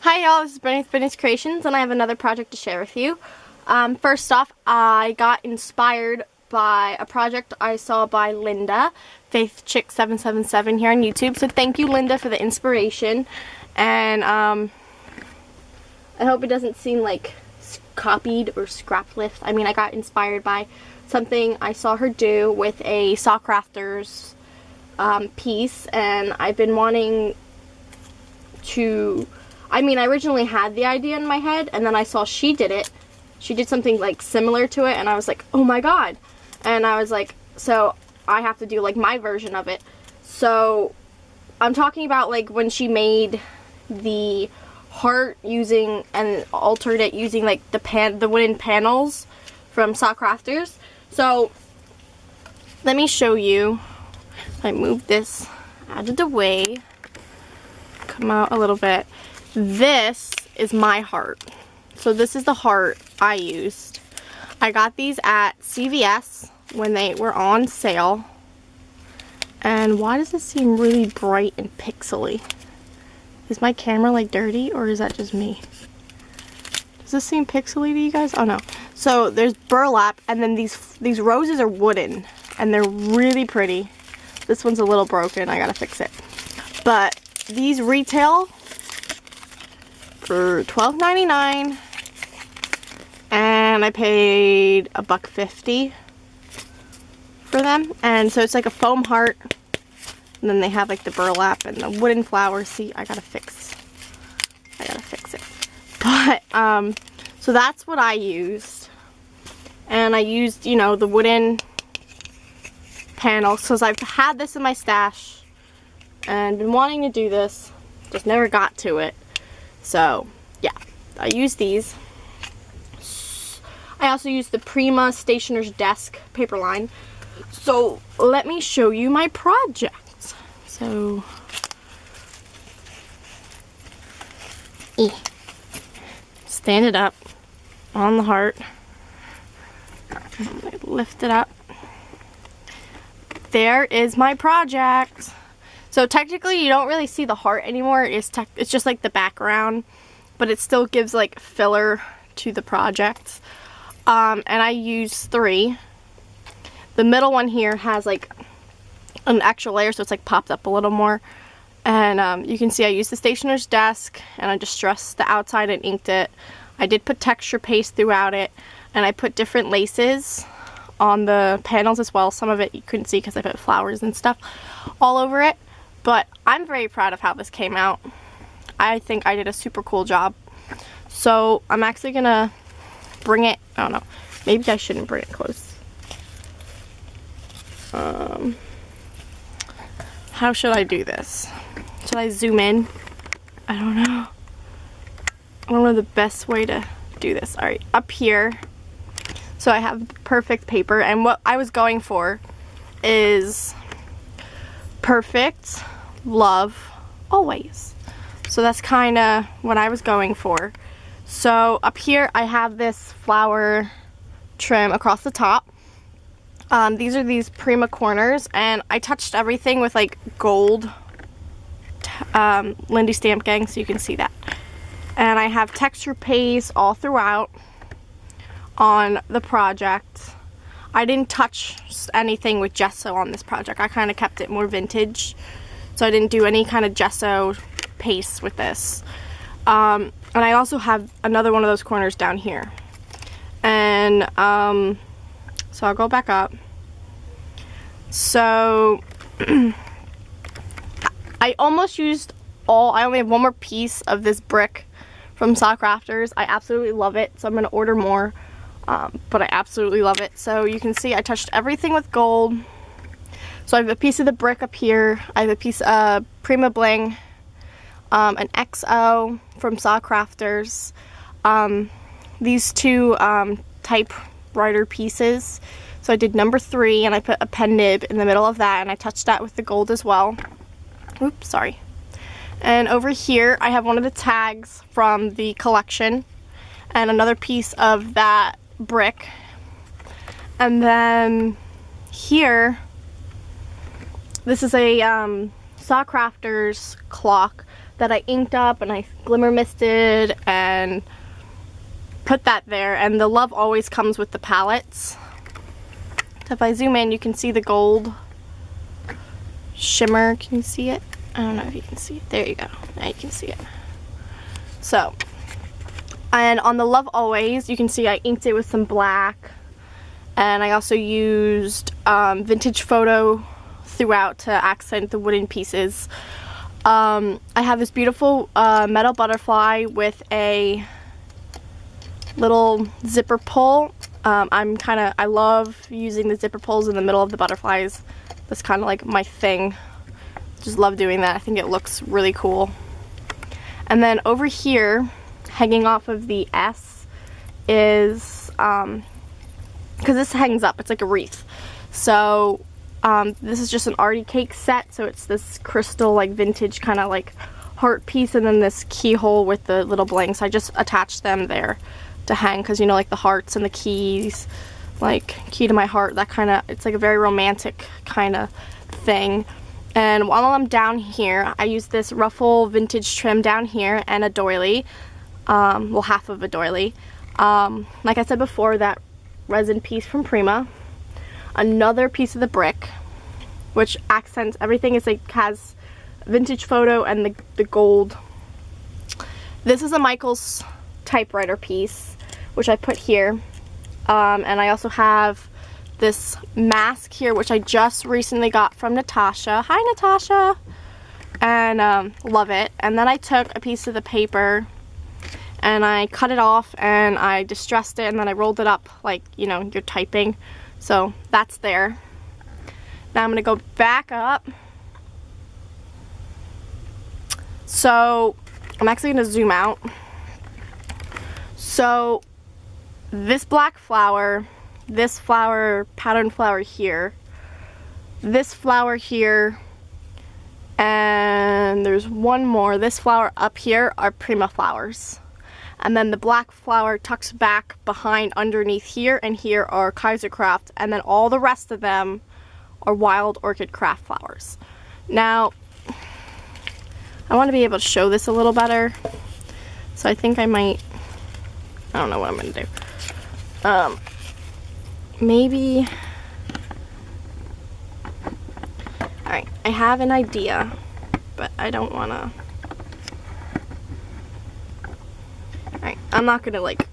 Hi y'all, this is Brittany with Brittany's Creations, and I have another project to share with you. First off, I got inspired by a project I saw by Linda, FaithChick777 here on YouTube. So thank you, Linda, for the inspiration. And I hope it doesn't seem like copied or scrap lift. I mean, I got inspired by something I saw her do with a Saw Crafters piece, and I've been wanting to... I originally had the idea in my head, and then I saw she did it. She did something like similar to it, and I was like, oh my god. And I was like, so I have to do like my version of it. So I'm talking about like when she made the heart using and altered it using like the wooden panels from Saw Crafters. So let me show you. I move this out of the way. Come out a little bit. This is my heart. So this is the heart I used. I got these at CVS when they were on sale. And why does this seem really bright and pixely? Is my camera like dirty, or is that just me? Does this seem pixely to you guys? Oh no. So there's burlap, and then these roses are wooden, and they're really pretty. This one's a little broken, I gotta fix it. But these retail for $12.99, and I paid $1.50 for them. And so it's like a foam heart, and then they have like the burlap and the wooden flowers. See, I gotta fix it. But so that's what I used, and I used, you know, the wooden panels because I've had this in my stash and been wanting to do this, just never got to it. So yeah, I use these. I also use the Prima Stationer's Desk paper line. So let me show you my project. So stand it up on the heart. Lift it up. There is my project. So technically you don't really see the heart anymore. It's just like the background, but it still gives like filler to the project. And I used 3. The middle one here has like an extra layer, so it's like popped up a little more. And you can see I used the Stationer's Desk, and I distressed the outside and inked it. I did put texture paste throughout it, and I put different laces on the panels as well. Some of it you couldn't see because I put flowers and stuff all over it. But I'm very proud of how this came out. I think I did a super cool job. So I'm actually gonna bring it, I don't know, maybe I shouldn't bring it close. How should I do this? Should I zoom in? I don't know. I don't know the best way to do this. Alright, up here. So I have perfect paper, and what I was going for is perfect, love, always. So that's kind of what I was going for. So up here I have this flower trim across the top. These are these Prima corners, and I touched everything with like gold Lindy Stamp Gang, so you can see that. And I have texture paste all throughout on the project. I didn't touch anything with gesso on this project. I kind of kept it more vintage, so I didn't do any kind of gesso paste with this. And I also have another one of those corners down here. And so I'll go back up. So I almost used I only have one more piece of this brick from Saw Crafters. I absolutely love it, so I'm going to order more. But I absolutely love it. So you can see I touched everything with gold. So I have a piece of the brick up here. I have a piece of Prima Bling, an XO from Saw Crafters, these 2 typewriter pieces. So I did number 3, and I put a pen nib in the middle of that, and I touched that with the gold as well. Oops, sorry. And over here I have one of the tags from the collection, and another piece of that brick. And then here, this is a Saw Crafters clock that I inked up and I glimmer misted and put that there. And the Love Always comes with the palettes. So if I zoom in, you can see the gold shimmer. Can you see it? I don't know if you can see it. There you go. Now you can see it. So, and on the Love Always, you can see I inked it with some black. And I also used vintage photo throughout to accent the wooden pieces. I have this beautiful metal butterfly with a little zipper pull. I love using the zipper pulls in the middle of the butterflies. That's kind of like my thing. Just love doing that. I think it looks really cool. And then over here, hanging off of the S is, because this hangs up, it's like a wreath. So this is just an arty cake set, so it's this crystal like vintage kind of like heart piece, and then this keyhole with the little bling. So I just attached them there to hang, because you know, like the hearts and the keys, like key to my heart, that kind of, it's like a very romantic kind of thing. And while I'm down here, I use this ruffle vintage trim down here and a doily, well, half of a doily. Like I said before, that resin piece from Prima, another piece of the brick, which accents everything. Is like has vintage photo and the gold. This is a Michaels typewriter piece, which I put here, and I also have this mask here, which I just recently got from Natasha. Hi, Natasha. And love it. And then I took a piece of the paper and I cut it off and I distressed it, and then I rolled it up like, you know, you're typing. So that's there. Now I'm gonna go back up. So I'm actually gonna zoom out. So this black flower, this flower, pattern flower here, this flower here, and there's one more, this flower up here, are Prima flowers. And then the black flower tucks back behind underneath here, and here are Kaisercraft, and then all the rest of them are wild orchid craft flowers. Now, I want to be able to show this a little better, so I think I might, I don't know what I'm going to do. Maybe, alright, I have an idea, but I don't want to, alright, I'm not going to like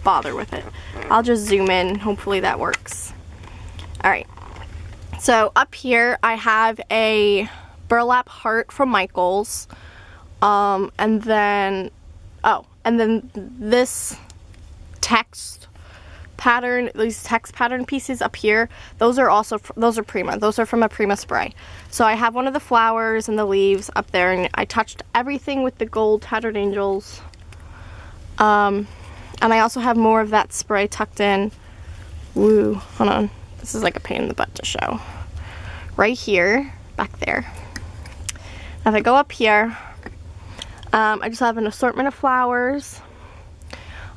bother with it. I'll just zoom in, hopefully that works. Alright, so up here I have a burlap heart from Michaels, and then this text pattern, these text pattern pieces up here, those are Prima. Those are from a Prima spray. So I have one of the flowers and the leaves up there, and I touched everything with the gold tattered angels. And I also have more of that spray tucked in. Woo, hold on. This is like a pain in the butt to show. Right here, back there. Now if I go up here, I just have an assortment of flowers.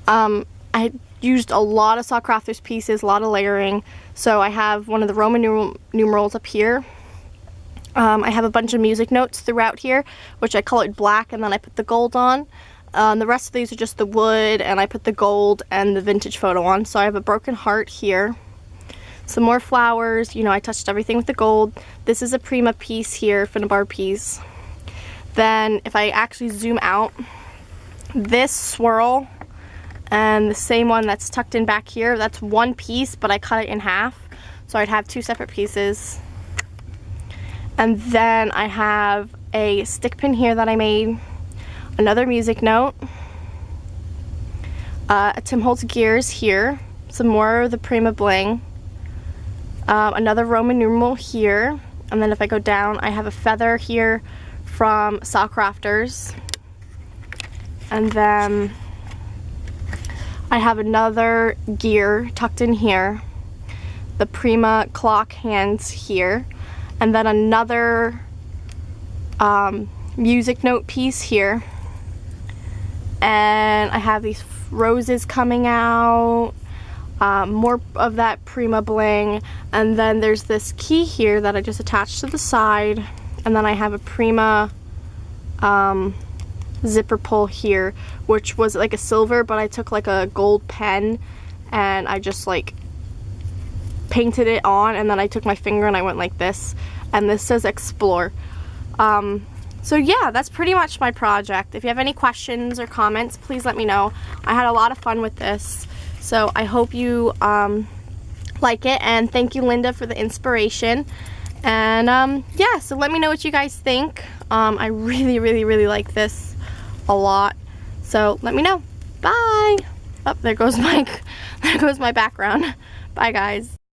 I used a lot of Saw Crafters pieces, a lot of layering. So I have one of the Roman numerals up here. I have a bunch of music notes throughout here, which I colored black and then I put the gold on. The rest of these are just the wood, and I put the gold and the vintage photo on. So I have a broken heart here. Some more flowers, you know, I touched everything with the gold. This is a Prima piece here, Finnabar piece. Then if I actually zoom out, this swirl and the same one that's tucked in back here, that's one piece, but I cut it in half. So I'd have two separate pieces. And then I have a stick pin here that I made, another music note, a Tim Holtz Gears here, some more of the Prima bling, another Roman numeral here, and then if I go down, I have a feather here from Saw Crafters, and then I have another gear tucked in here, the Prima clock hands here, and then another music note piece here, and I have these roses coming out, more of that Prima bling, and then there's this key here that I just attached to the side, and then I have a Prima zipper pull here, which was like a silver, but I took like a gold pen and I just like painted it on, and then I took my finger and I went like this, and this says explore. So yeah, that's pretty much my project. If you have any questions or comments, please let me know. I had a lot of fun with this, so I hope you like it, and thank you, Linda, for the inspiration. And yeah, so let me know what you guys think. I really like this a lot, so let me know. Bye. Oh, there goes my background. Bye, guys.